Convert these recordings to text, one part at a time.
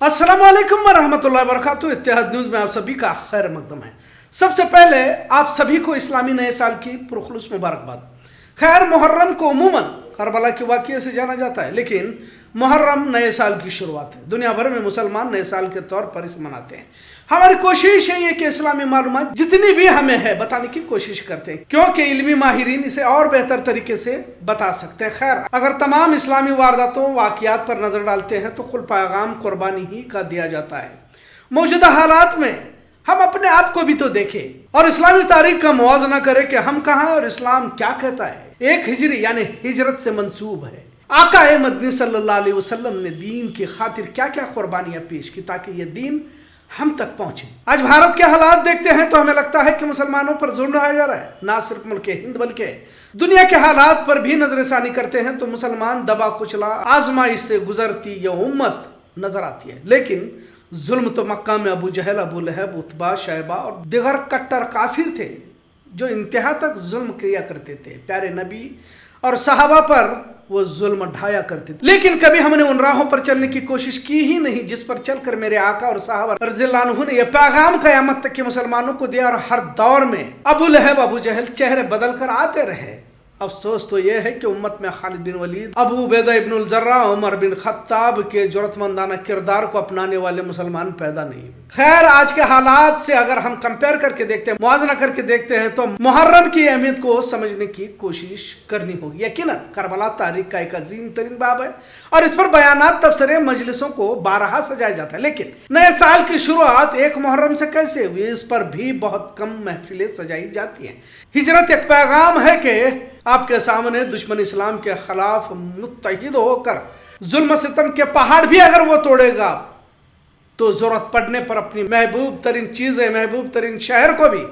अस्सलाम वालेकुम वरहमतुल्लाहि वबरकातुहू। इत्तेहाद न्यूज़ में आप सभी का खैर मकदम है। सबसे पहले आप सभी को इस्लामी नए साल की पुरखुलूस मुबारकबाद। खैर, मुहर्रम को अमूमन करबला के वाक़ये से जाना जाता है, लेकिन मुहर्रम नए साल की शुरुआत है। दुनिया भर में मुसलमान नए साल के तौर पर इसे मनाते हैं। हमारी कोशिश है कि इस्लामी मालूमात जितनी भी हमें है बताने की कोशिश करते हैं, क्योंकि इल्मी माहिरीन इसे और बेहतर तरीके से बता सकते हैं। खैर, अगर तमाम इस्लामी वारदातों वाक़यात पर नजर डालते हैं तो कुल पैगाम कुर्बानी ही का दिया जाता है। मौजूदा हालात में हम अपने आप को भी तो देखें और इस्लामी तारीख का मुआवजा करें कि हम कहाँ हैं और इस्लाम क्या कहता है। एक हिजरी यानी हिजरत से मंसूब है। आका मदनी सल्लल्लाहु अलैहि वसल्लम ने दीन की खातिर क्या क्या कुर्बानियां पेश की ताकि ये दीन हम तक पहुंचे। आज भारत के हालात देखते हैं तो हमें लगता है कि मुसलमानों पर जुल्म ढाया जा रहा है। ना सिर्फ मुल्क हिंद बल्कि दुनिया के हालात पर भी नजरसानी करते हैं तो मुसलमान दबा कुचला आजमाइश से गुजरती ये उम्मत नजर आती है। लेकिन जुल्म तो मक्का में अबू जहल, अबू लहब, उतबा, शैबा और दिगर कट्टर काफिर थे जो इंतहा तक जुल्म किया करते थे। प्यारे नबी और सहाबा पर वो जुल्म ढाया करते थे, लेकिन कभी हमने उन राहों पर चलने की कोशिश की ही नहीं जिस पर चलकर मेरे आका और सहाबा रज़ियल्लाहु अन्हुम ने यह पैगाम क़यामत तक के मुसलमानों को दिया। और हर दौर में अबू लहब, अबू जहल चेहरे बदल कर आते रहे। अफसोस तो यह है कि उम्मत में खालिद बिन Waleed, Abu Ubaida Ibnul जर्राह, Umar bin Khattab के जुर्रतमंदाना किरदार को अपनाने वाले मुसलमान पैदा नहीं। खैर, आज के हालात से अगर हम कंपेयर करके देखते हैं, मुआवजा करके देखते हैं तो मुहर्रम की अहमियत को समझने की कोशिश करनी होगी। यकीनन करबला तारीख का एक अजीम तरीन बाब है और इस पर बयानात, तबसरे, मजलिसों को बारहा सजाया जाता है। लेकिन नए साल की शुरुआत एक मुहर्रम से कैसे हुई, इस पर भी बहुत कम महफिलें सजाई जाती हैं। हिजरत एक पैगाम है कि आपके सामने दुश्मन इस्लाम के खिलाफ मुत्तहिद होकर जुल्म सितम के पहाड़ भी अगर वो तोड़ेगा तो जरूरत पड़ने पर अपनी महबूब तरीन चीजें, महबूब तरीन शहर को भी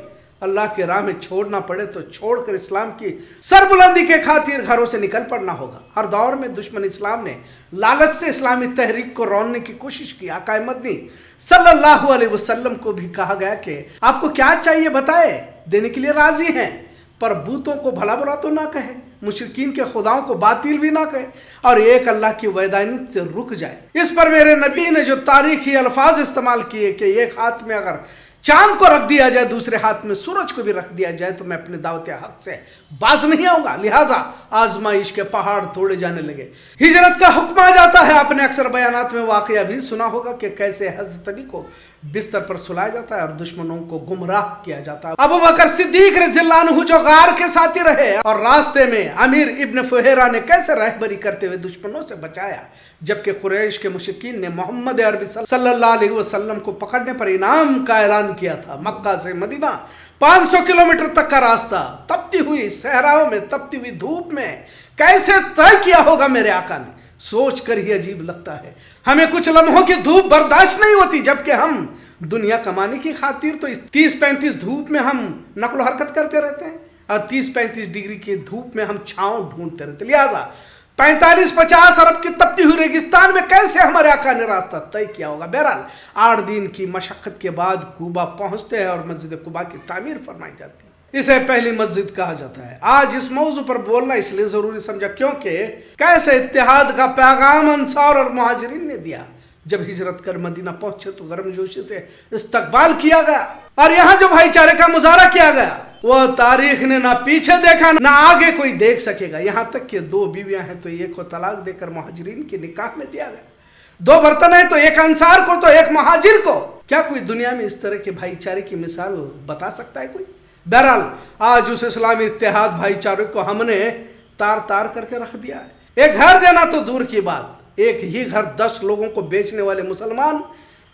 अल्लाह के राह में छोड़ना पड़े तो छोड़कर इस्लाम की सरबुलंदी के खातिर घरों से निकल पड़ना होगा। हर दौर में दुश्मन इस्लाम ने लालच से इस्लामी तहरीक को रोकने की कोशिश की। आका मदनी सल्लल्लाहु अलैहि वसल्लम को भी कहा गया कि आपको क्या चाहिए बताए, देने के लिए राजी हैं, पर बूतों को भला बुरा तो ना कहे, मुशरिकीन के खुदाओं को बातिल भी ना कहे और एक अल्लाह की वैदानियत से रुक जाए। इस पर मेरे नबी ने जो तारीखी अल्फाज इस्तेमाल किए कि एक हाथ में अगर चांद को रख दिया जाए, दूसरे हाथ में सूरज को भी रख दिया जाए तो मैं अपने दावत हक से बाज नहीं आऊंगा। लिहाजा आजमाइश के पहाड़ तोड़े जाने लगे। हिजरत का हुक्म आ जाता है। आपने अक्सर बयानात में वाकया भी सुना होगा कि कैसे हज़रत अली को बिस्तर पर सुलाया जाता है और दुश्मनों को गुमराह किया जाता है। अबू बकर सिद्दीक रज़ियल्लाहु अन्हु जो गार के साथी रहे और रास्ते में अमीर इब्न फुहैरा ने कैसे रहबरी करते हुए दुश्मनों से बचाया, जबकि कुरैश के मुशरिकीन ने मोहम्मद अरबी सल्लल्लाहु अलैहि वसल्लम को पकड़ने पर इनाम का ऐलान किया था। मक्का से मदीना 500 किलोमीटर तक का रास्ता तपती हुई सहराओं में, तपती हुई धूप में कैसे तय किया होगा मेरे आका ने, सोच कर ही अजीब लगता है। हमें कुछ लम्हों की धूप बर्दाश्त नहीं होती, जबकि हम दुनिया कमाने की खातिर तो इस 30-35 धूप में हम नकलो हरकत करते रहते हैं और 30-35 डिग्री की धूप में हम छांव ढूंढते रहते। लिहाजा 45-50 अरब की तपती हुई रेगिस्तान में कैसे हमारे आका ने रास्ता तय किया होगा। बहरहाल 8 दिन की मशक्कत के बाद कुबा पहुंचते हैं और मस्जिद कुबा की तामीर फरमाई जाती है। इसे पहली मस्जिद कहा जाता है। आज इस मौजू पर बोलना इसलिए जरूरी समझा क्योंकि कैसे इत्तेहाद का पैगाम अंसार और मुहाजिरीन ने दिया। जब हिजरत कर मदीना पहुंचे तो गर्मजोशी से इस्तकबाल किया गया और यहाँ जो भाईचारे का मुजाहरा किया गया वो तारीख ने ना पीछे देखा ना आगे कोई देख सकेगा। यहाँ तक कि 2 बीवियां हैं तो एक को तलाक देकर मुहाजिरीन के निकाह में दिया गया। 2 बर्तन है तो एक अंसार को तो एक मुहाजिर को। क्या कोई दुनिया में इस तरह के भाईचारे की मिसाल बता सकता है कोई? बहरहाल आज उस इस्लामी इत्तेहाद भाईचारे को हमने तार तार करके रख दिया है। एक घर देना तो दूर की बात, एक ही घर 10 लोगों को बेचने वाले मुसलमान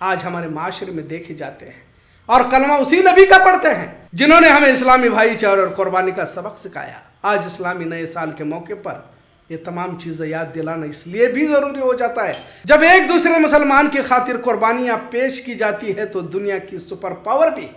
आज हमारे माशरे में देखे जाते हैं और कलमा उसी नबी का पढ़ते हैं जिन्होंने हमें इस्लामी भाईचारे और कुर्बानी का सबक सिखाया। आज इस्लामी नए साल के मौके पर ये तमाम चीज़ें याद दिलाना इसलिए भी ज़रूरी हो जाता है जब एक दूसरे मुसलमान की खातिर कुर्बानियाँ पेश की जाती है तो दुनिया की सुपर पावर भी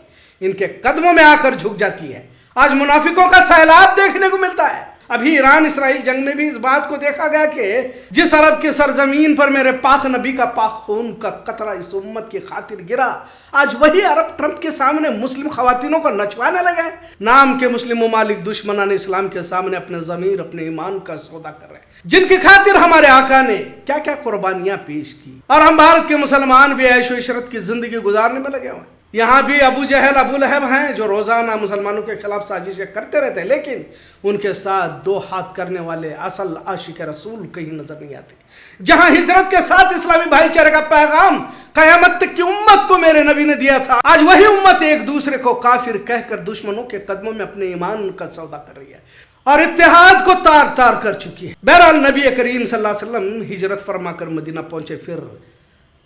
इनके कदमों में आकर झुक जाती है। आज मुनाफिकों का सैलाब देखने को मिलता है। ابھی ایران اسرائیل جنگ میں بھی اس بات کو دیکھا گیا کہ جس عرب کی سرزمین پر میرے پاک نبی کا پاک خون کا قطرہ اس امت کی خاطر گرا، آج وہی عرب ٹرمپ کے سامنے مسلم خواتینوں کو نچوانے لگے۔ نام کے مسلم ممالک دشمنان اسلام کے سامنے اپنے ضمیر، اپنے ایمان کا سودا کر رہے ہیں، جن کی خاطر ہمارے آقا نے کیا کیا قربانیاں پیش کی، اور ہم بھارت کے مسلمان بھی عیش و عشرت کی زندگی گزارنے میں لگے ہوئے ہیں۔ یہاں بھی ابو جہل، ابو لہب ہیں جو روزانہ مسلمانوں کے خلاف سازشیں کرتے رہتے ہیں، لیکن ان کے ساتھ دو ہاتھ کرنے والے اصل عاشق رسول کہیں نظر نہیں آتے۔ جہاں ہجرت کے ساتھ اسلامی بھائی چارے کا پیغام قیامت تک کی امت کو میرے نبی نے دیا تھا، آج وہی امت ایک دوسرے کو کافر کہہ کر دشمنوں کے قدموں میں اپنے ایمان کا سودا کر رہی ہے اور اتحاد کو تار تار کر چکی ہے۔ بہرحال نبی کریم صلی اللہ علیہ وسلم ہجرت فرما کر مدینہ پہنچے، پھر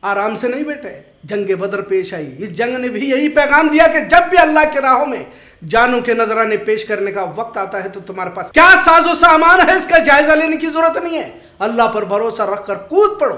آرام سے نہیں بیٹھے، جنگ بدر پیش آئی۔ اس جنگ نے بھی یہی پیغام دیا کہ جب بھی اللہ کے راہوں میں جانوں کے نذرانے پیش کرنے کا وقت آتا ہے تو تمہارے پاس کیا ساز و سامان ہے اس کا جائزہ لینے کی ضرورت نہیں ہے، اللہ پر بھروسہ رکھ کر کود پڑو۔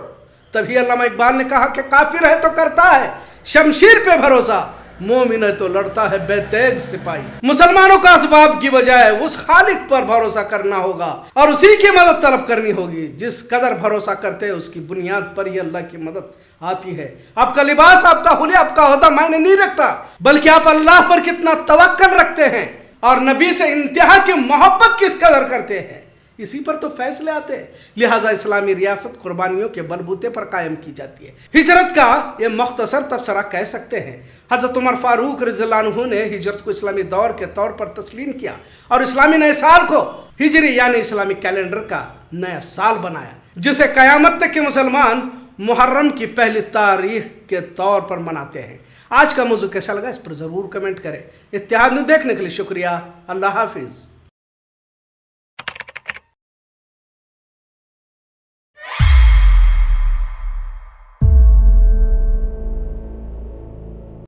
تبھی علامہ اقبال نے کہا کہ کافر ہے تو کرتا ہے شمشیر پہ بھروسہ، مومن ہے تو لڑتا ہے بے تیغ سپاہی۔ مسلمانوں کا اسباب کی بجائے اس خالق پر بھروسہ کرنا ہوگا اور اسی کی مدد طلب کرنی ہوگی۔ جس قدر بھروسہ کرتے ہیں اس کی بنیاد پر ہی اللہ کی مدد آتی ہے۔ آپ کا لباس، آپ کا حلیہ، آپ کا عہدہ معنی نہیں رکھتا، بلکہ آپ اللہ پر کتنا توکل رکھتے ہیں اور نبی سے انتہا کی محبت کس قدر کرتے ہیں، اسی پر تو فیصلے آتے ہیں۔ لہٰذا اسلامی ریاست قربانیوں کے بلبوتے پر قائم کی جاتی ہے۔ ہجرت کا یہ مختصر تبصرہ کہہ سکتے ہیں حضرت عمر فاروق رضی اللہ عنہ نے ہجرت کو اسلامی دور کے طور پر تسلیم کیا اور اسلامی نئے سال کو ہجری یعنی اسلامی کیلنڈر کا نیا سال بنایا، جسے قیامت تک کے مسلمان محرم کی پہلی تاریخ کے طور پر مناتے ہیں۔ آج کا موضوع کیسا لگا اس پر ضرور کمنٹ کریں۔ اتحاد نیوز دیکھنے کے لیے شکریہ۔ اللہ حافظ۔